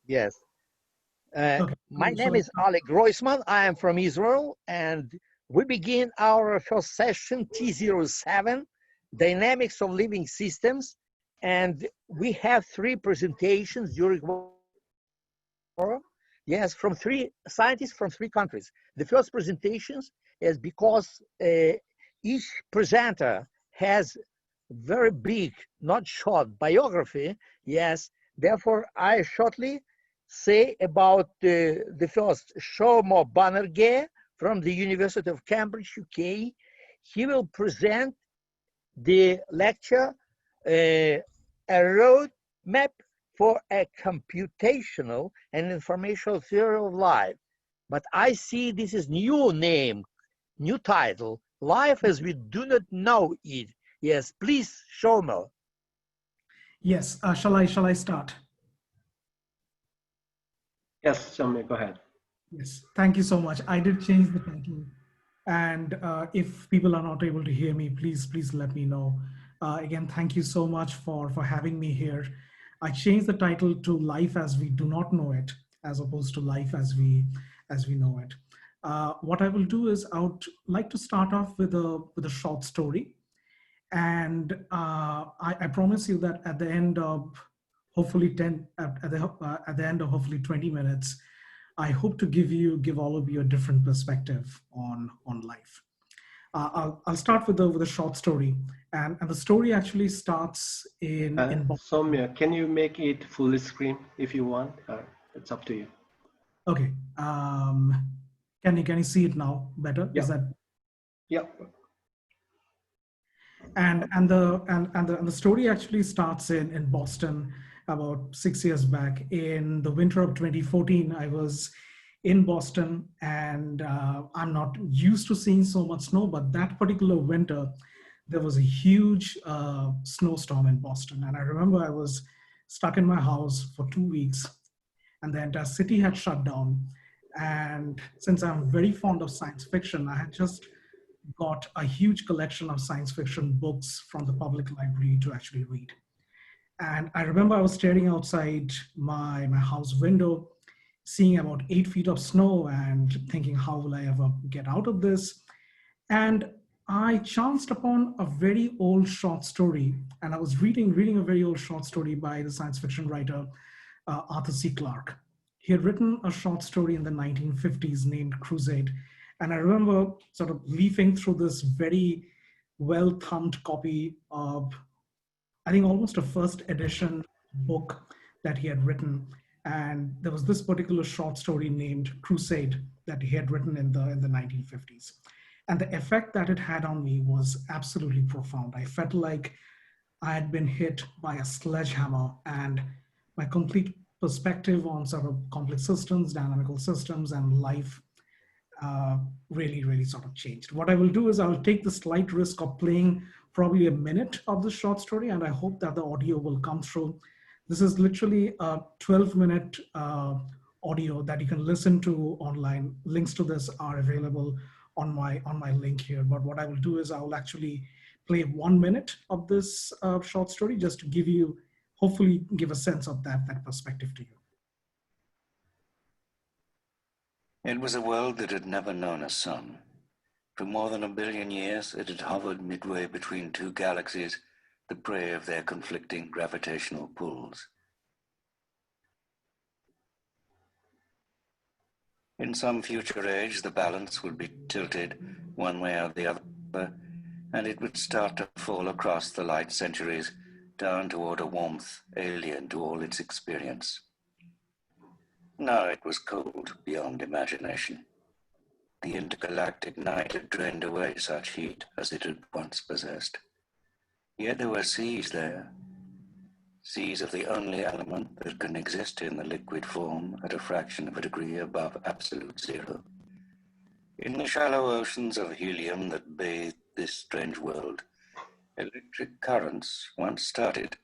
Yes. Okay. My name So is Oleg Groisman. I am from Israel, and we begin our first session, T07, Dynamics of Living Systems. And we have three presentations during yes, from three scientists from three countries. The first presentations is because each presenter has very big, not short biography. Yes, therefore I shortly say about the first Soumya Banerjee from the University of Cambridge, UK. He will present the lecture, a roadmap for a computational and informational theory of life. But I see this is new name, new title, Life as We Do Not Know It. Yes, please, Soumya. yes, shall I start? Yes, Soumya, go ahead. Yes, thank you so much. I did change the title, and if people are not able to hear me, please let me know. Again, thank you so much for having me here. I changed the title to "Life as We Do Not Know It," as opposed to "Life as we know it." What I will do is I would like to start off with a short story, and I promise you that at the end of hopefully 10 at the end of hopefully 20 minutes, I hope to give all of you a different perspective on life. I'll start with the short story, and the story actually starts in Soumya, can you make it full screen if you want? It's up to you. Okay. Can you see it now better? Yeah. Is that? Yeah. And the story actually starts in Boston about 6 years back. In the winter of 2014, I was in Boston, and I'm not used to seeing so much snow, but that particular winter, there was a huge snowstorm in Boston. And I remember I was stuck in my house for 2 weeks, and the entire city had shut down. And since I'm very fond of science fiction, I had just got a huge collection of science fiction books from the public library to actually read. And I remember I was staring outside my house window, seeing about 8 feet of snow and thinking, how will I ever get out of this? And I chanced upon a very old short story, and I was reading a very old short story by the science fiction writer Arthur C. Clarke. He had written a short story in the 1950s named Crusade. And I remember sort of leafing through this very well thumbed copy of, I think, almost a first edition book that he had written. And there was this particular short story named Crusade that he had written in the 1950s. And the effect that it had on me was absolutely profound. I felt like I had been hit by a sledgehammer, and my complete perspective on sort of complex systems, dynamical systems, and life really sort of changed. What I will do is I will take the slight risk of playing probably a minute of the short story, and I hope that the audio will come through. This is literally a 12-minute audio that you can listen to online. Links to this are available on my link here. But what I will do is I will actually play 1 minute of this short story just to give you, hopefully give a sense of that perspective to you. It was a world that had never known a sun. For more than 1 billion years, it had hovered midway between two galaxies, the prey of their conflicting gravitational pulls. In some future age, the balance would be tilted one way or the other, and it would start to fall across the light centuries down toward a warmth alien to all its experience. Now it was cold beyond imagination. The intergalactic night had drained away such heat as it had once possessed. Yet there were seas there, seas of the only element that can exist in the liquid form at a fraction of a degree above absolute zero. In the shallow oceans of helium that bathed this strange world, electric currents, once started,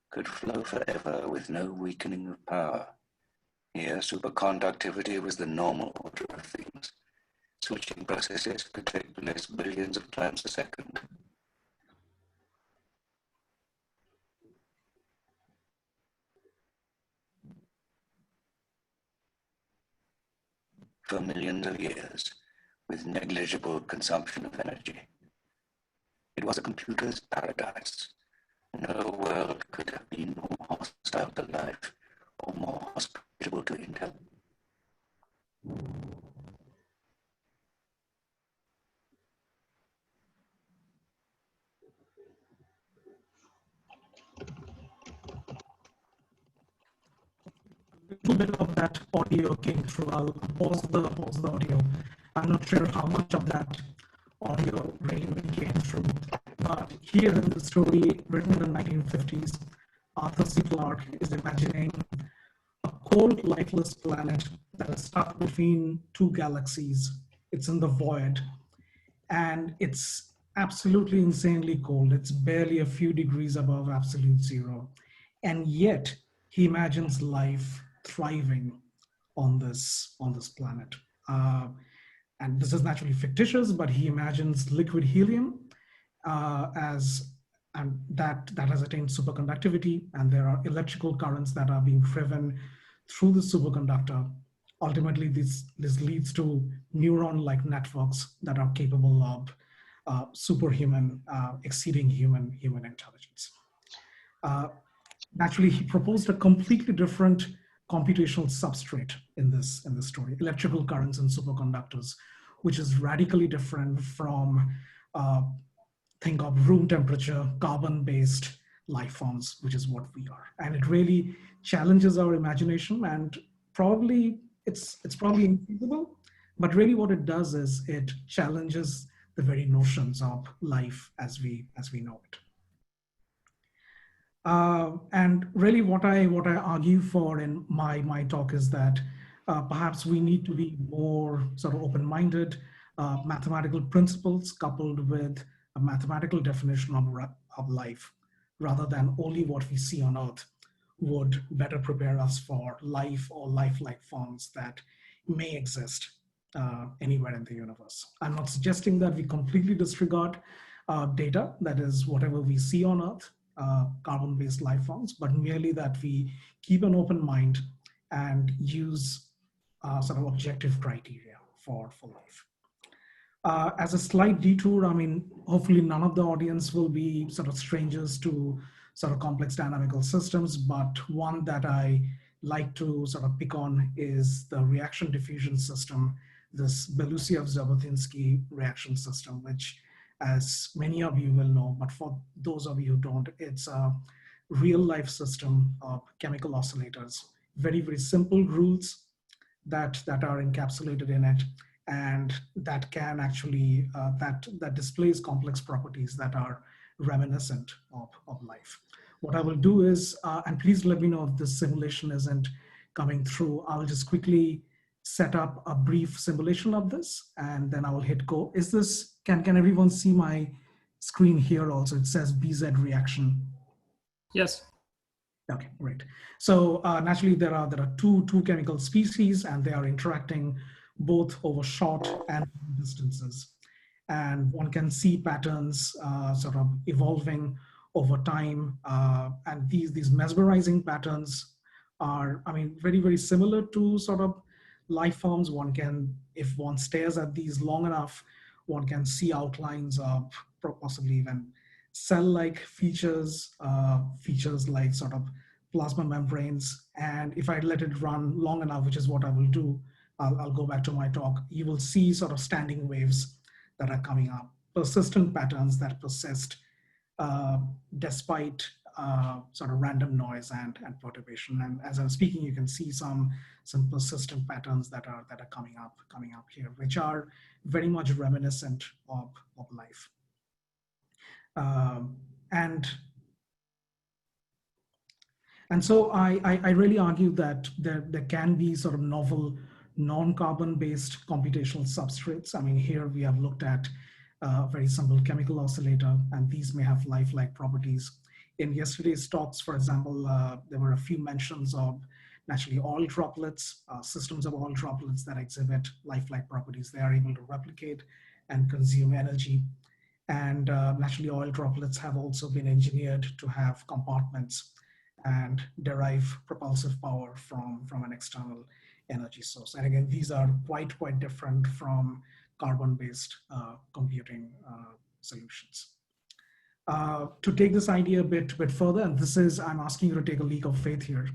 could flow forever with no weakening of power. Here, superconductivity was the normal order of things. Switching processes could take place billions of times a second. for millions of years with negligible consumption of energy. It was a computer's paradise. No world could have been more hostile to life or more hospitable to intel. A little bit of that audio came through. I'll pause the audio. I'm not sure how much of that audio really came through. But here in the story, written in the 1950s, Arthur C. Clarke is imagining a cold, lifeless planet that is stuck between two galaxies. It's in the void, and it's absolutely insanely cold. It's barely a few degrees above absolute zero. And yet, he imagines life thriving on this planet. And this is naturally fictitious, but he imagines liquid helium and that has attained superconductivity, and there are electrical currents that are being driven through the superconductor. Ultimately, this leads to neuron-like networks that are capable of superhuman, exceeding human intelligence. Naturally, he proposed a completely different computational substrate in this story, electrical currents in superconductors, which is radically different from think of room temperature, carbon-based life forms, which is what we are. And it really challenges our imagination, and probably it's probably infeasible, but really what it does is it challenges the very notions of life as we know it. And really what I argue for in my talk is that perhaps we need to be more sort of open-minded. Mathematical principles coupled with a mathematical definition of life, rather than only what we see on Earth, would better prepare us for life or lifelike forms that may exist anywhere in the universe. I'm not suggesting that we completely disregard data, that is whatever we see on Earth, carbon-based life forms, but merely that we keep an open mind and use sort of objective criteria for life. As a slight detour, I mean, hopefully none of the audience will be sort of strangers to sort of complex dynamical systems, but one that I like to sort of pick on is the reaction diffusion system, this Belousov-Zhabotinsky reaction system, which, as many of you will know, but for those of you who don't, it's a real life system of chemical oscillators, very, very simple rules that are encapsulated in it, and that can actually, that displays complex properties that are reminiscent of life. What I will do is, and please let me know if this simulation isn't coming through, I'll just quickly set up a brief simulation of this, and then I will hit go. Is this, can everyone see my screen here also? It says BZ reaction. Yes. Okay, great. So naturally there are two chemical species, and they are interacting both over short and long distances. And one can see patterns sort of evolving over time. And these mesmerizing patterns are, I mean, very, very similar to sort of life forms. One can, if one stares at these long enough, one can see outlines of possibly even cell-like features, features like sort of plasma membranes. And if I let it run long enough, which is what I will do, I'll go back to my talk, you will see sort of standing waves that are coming up, persistent patterns that persist despite sort of random noise and perturbation. And as I'm speaking, you can see some persistent patterns that are coming up here, which are very much reminiscent of life. And so I really argue that there can be sort of novel non-carbon based computational substrates. I mean, here we have looked at a very simple chemical oscillator, and these may have lifelike properties. In yesterday's talks, for example, there were a few mentions of naturally oil droplets, systems of oil droplets that exhibit lifelike properties. They are able to replicate and consume energy. And naturally oil droplets have also been engineered to have compartments and derive propulsive power from an external energy source. And again, these are quite different from carbon-based computing solutions. To take this idea a bit further, and this is, I'm asking you to take a leap of faith here.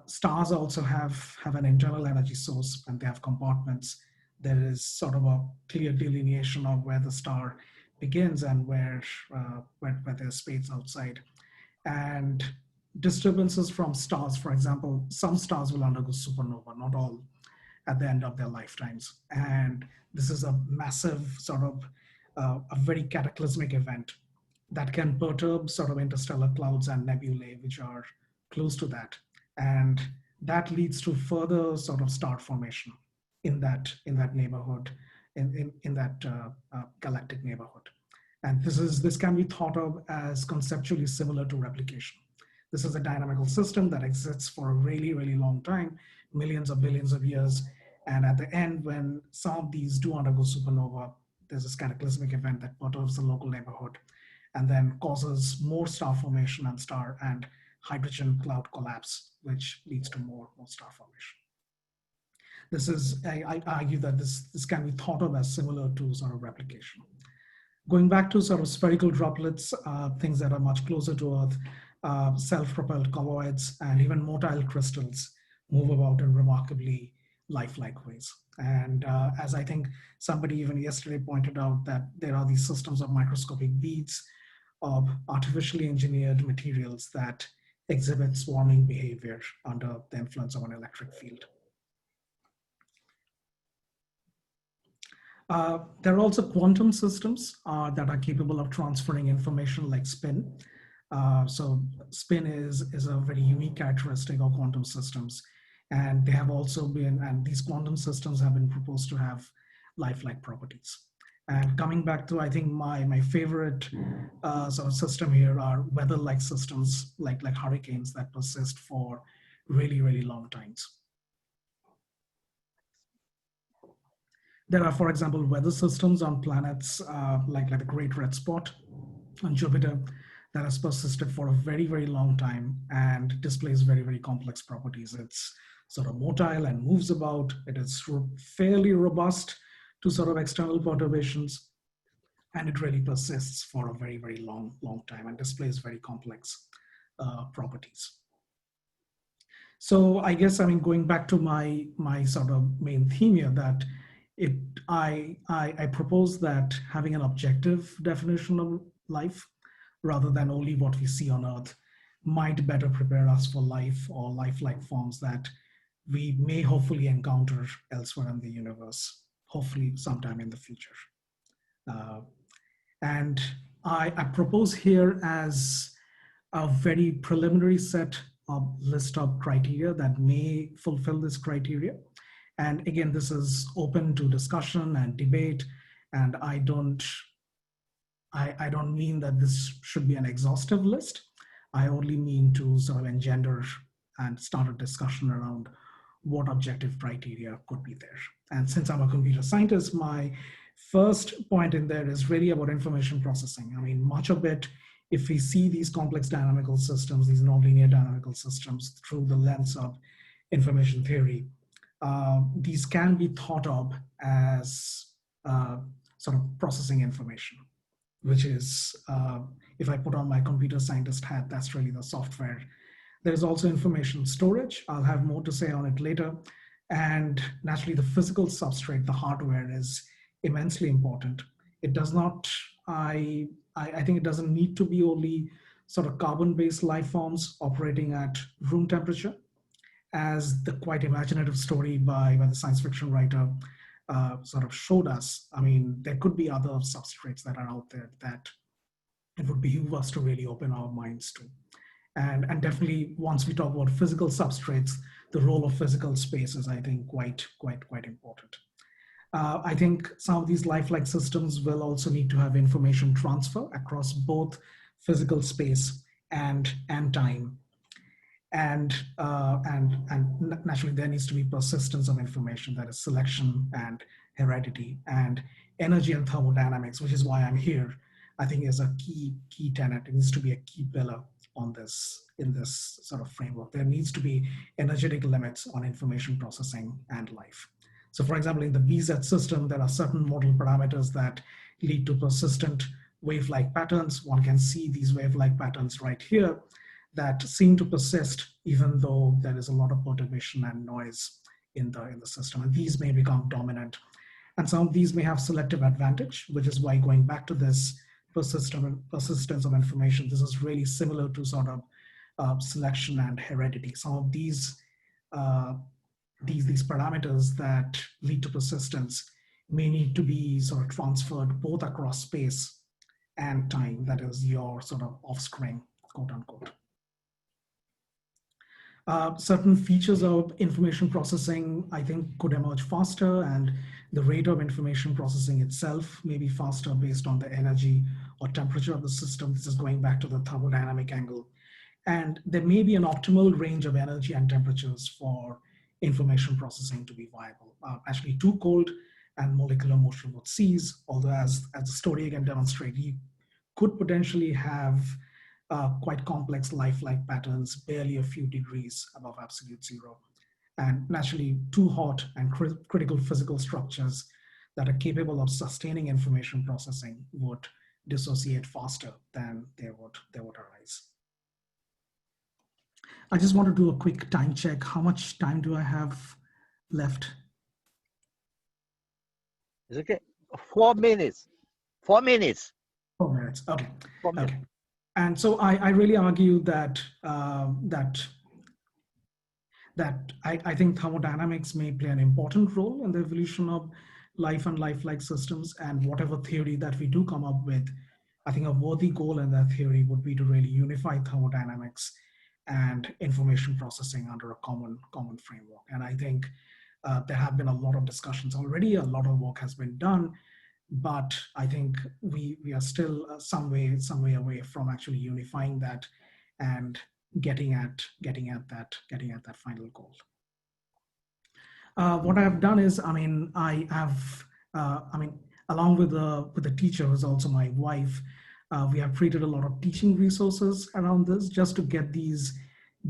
Stars also have an internal energy source, and they have compartments. There is sort of a clear delineation of where the star begins and where there's space outside. And disturbances from stars, for example, some stars will undergo supernova, not all at the end of their lifetimes. And this is a massive sort of a very cataclysmic event that can perturb sort of interstellar clouds and nebulae, which are close to that. And that leads to further sort of star formation in that neighborhood, in that galactic neighborhood. And this can be thought of as conceptually similar to replication. This is a dynamical system that exists for a really, really long time, millions of billions of years. And at the end, when some of these do undergo supernova, there's this cataclysmic event that perturbs the local neighborhood and then causes more star formation and hydrogen cloud collapse, which leads to more star formation. This is, I argue that this can be thought of as similar to sort of replication. Going back to sort of spherical droplets, things that are much closer to Earth, self-propelled colloids and even motile crystals move about in remarkably lifelike ways. And as I think somebody even yesterday pointed out, that there are these systems of microscopic beads of artificially engineered materials that exhibit swarming behavior under the influence of an electric field. There are also quantum systems that are capable of transferring information like spin. So spin is a very unique characteristic of quantum systems. And they have also been, and these quantum systems have been proposed to have lifelike properties. And coming back to, I think, my favorite sort of system here are weather-like systems like hurricanes that persist for really, really long times. There are, for example, weather systems on planets like the Great Red Spot on Jupiter that has persisted for a very, very long time and displays very, very complex properties. It's sort of motile and moves about. It is fairly robust to sort of external perturbations, and it really persists for a very, very long time and displays very complex properties. So I guess, I mean, going back to my sort of main theme here, that I propose that having an objective definition of life rather than only what we see on Earth might better prepare us for life or lifelike forms that we may hopefully encounter elsewhere in the universe, hopefully sometime in the future. And I propose here as a very preliminary set of list of criteria that may fulfill this criteria. And again, this is open to discussion and debate. And I don't mean that this should be an exhaustive list. I only mean to sort of engender and start a discussion around what objective criteria could be there. And since I'm a computer scientist, my first point in there is really about information processing. I mean, much of it, if we see these complex dynamical systems, these nonlinear dynamical systems through the lens of information theory, these can be thought of as sort of processing information, which is, if I put on my computer scientist hat, that's really the software. There's also information storage. I'll have more to say on it later. And naturally, the physical substrate, the hardware, is immensely important. It does not, I think it doesn't need to be only sort of carbon-based life forms operating at room temperature, as the quite imaginative story by the science fiction writer sort of showed us. I mean, there could be other substrates that are out there that it would behoove us to really open our minds to. And definitely, once we talk about physical substrates, the role of physical space is, I think, quite important. I think some of these lifelike systems will also need to have information transfer across both physical space and time. And naturally, there needs to be persistence of information, that is selection and heredity, and energy and thermodynamics, which is why I'm here, I think is a key tenet. It needs to be a key pillar on this, in this sort of framework. There needs to be energetic limits on information processing and life. So for example, in the BZ system, there are certain model parameters that lead to persistent wave-like patterns. One can see these wave-like patterns right here that seem to persist even though there is a lot of perturbation and noise in the system. And these may become dominant. And some of these may have selective advantage, which is why going back to this persistence of information, this is really similar to sort of selection and heredity. Some of these parameters that lead to persistence may need to be sort of transferred both across space and time, that is your sort of offspring, quote unquote. Certain features of information processing, I think, could emerge faster, and the rate of information processing itself may be faster based on the energy or temperature of the system. This is going back to the thermodynamic angle. And there may be an optimal range of energy and temperatures for information processing to be viable. Actually, too cold and molecular motion would cease, although as the story can demonstrate, you could potentially have quite complex lifelike patterns, barely a few degrees above absolute zero. And naturally, too hot and critical physical structures that are capable of sustaining information processing would dissociate faster than they would arise. I just want to do a quick time check. How much time do I have left? It's okay. 4 minutes. 4 minutes. 4 minutes. Okay. 4 minutes. Okay. And so I really argue that I think thermodynamics may play an important role in the evolution of life and lifelike systems, and whatever theory that we do come up with, I think a worthy goal in that theory would be to really unify thermodynamics and information processing under a common framework. And I think there have been a lot of discussions already, a lot of work has been done, but I think we are still some way away from actually unifying that and getting at that final goal. What I've done is, I have along with the teacher who's also my wife, we have created a lot of teaching resources around this just to get these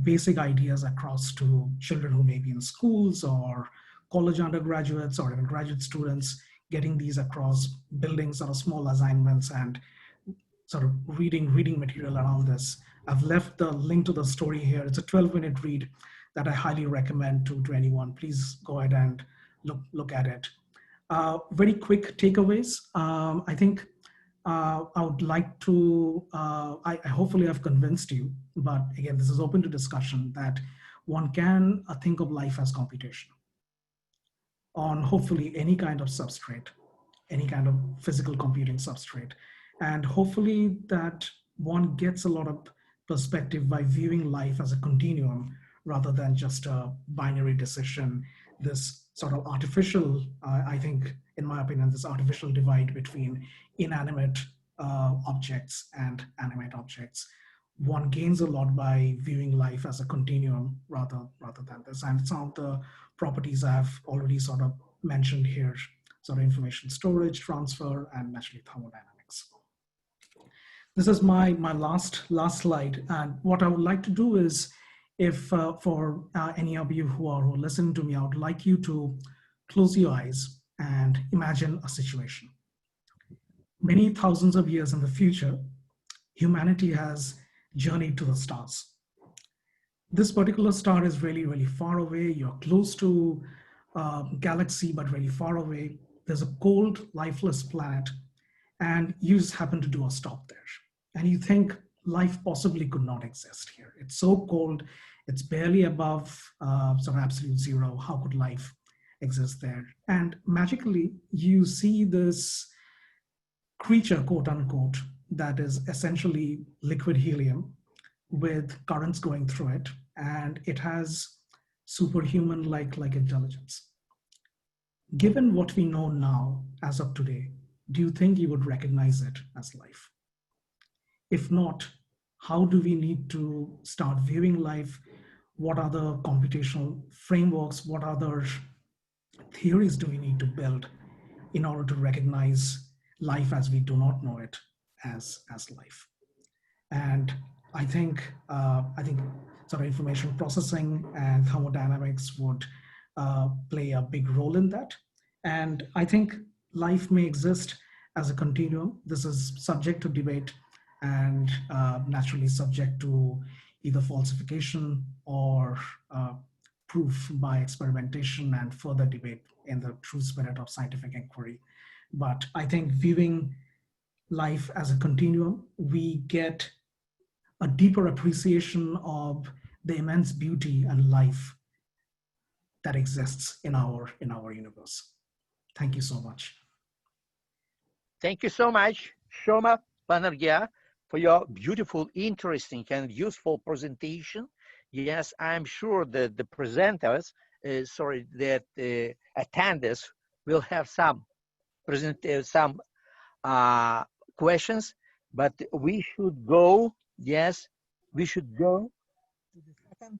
basic ideas across to children who may be in schools or college undergraduates or even graduate students, getting these across, building sort of small assignments and sort of reading material around this. I've left the link to the story here. It's a 12-minute read that I highly recommend to anyone. Please go ahead and look at it. Very quick takeaways. I think I would like to, I hopefully have convinced you, but again, this is open to discussion, that one can think of life as computation on hopefully any kind of substrate, any kind of physical computing substrate. And hopefully that one gets a lot of perspective by viewing life as a continuum rather than just a binary decision, this sort of artificial, I think, in my opinion, this artificial divide between inanimate objects and animate objects. One gains a lot by viewing life as a continuum rather than this. And some of the properties I've already sort of mentioned here, sort of information storage, transfer, and naturally thermodynamics. This is my last slide. And what I would like to do is, if for any of you who are listening to me, I would like you to close your eyes and imagine a situation. Many thousands of years in the future, humanity has journeyed to the stars. This particular star is really, really far away. You're close to a galaxy, but really far away. There's a cold, lifeless planet, and you just happen to do a stop there. And you think life possibly could not exist here. It's so cold, it's barely above sort of absolute zero. How could life exist there? And magically, you see this creature, quote unquote, that is essentially liquid helium with currents going through it, and it has superhuman-like intelligence. Given what we know now, as of today, do you think you would recognize it as life? If not, how do we need to start viewing life? What other computational frameworks, what other theories do we need to build in order to recognize life as we do not know it as life? And I think sort of information processing and thermodynamics would play a big role in that. And I think life may exist as a continuum. This is subject to debate and naturally subject to either falsification or proof by experimentation and further debate in the true spirit of scientific inquiry. But I think viewing life as a continuum, we get a deeper appreciation of the immense beauty and life that exists in our universe. Thank you so much. Thank you so much, Soumya Banerjee, for your beautiful, interesting, and useful presentation. Yes, I'm sure that the presenters, that attendees will have some questions, but we should go. Yes, we should go to the second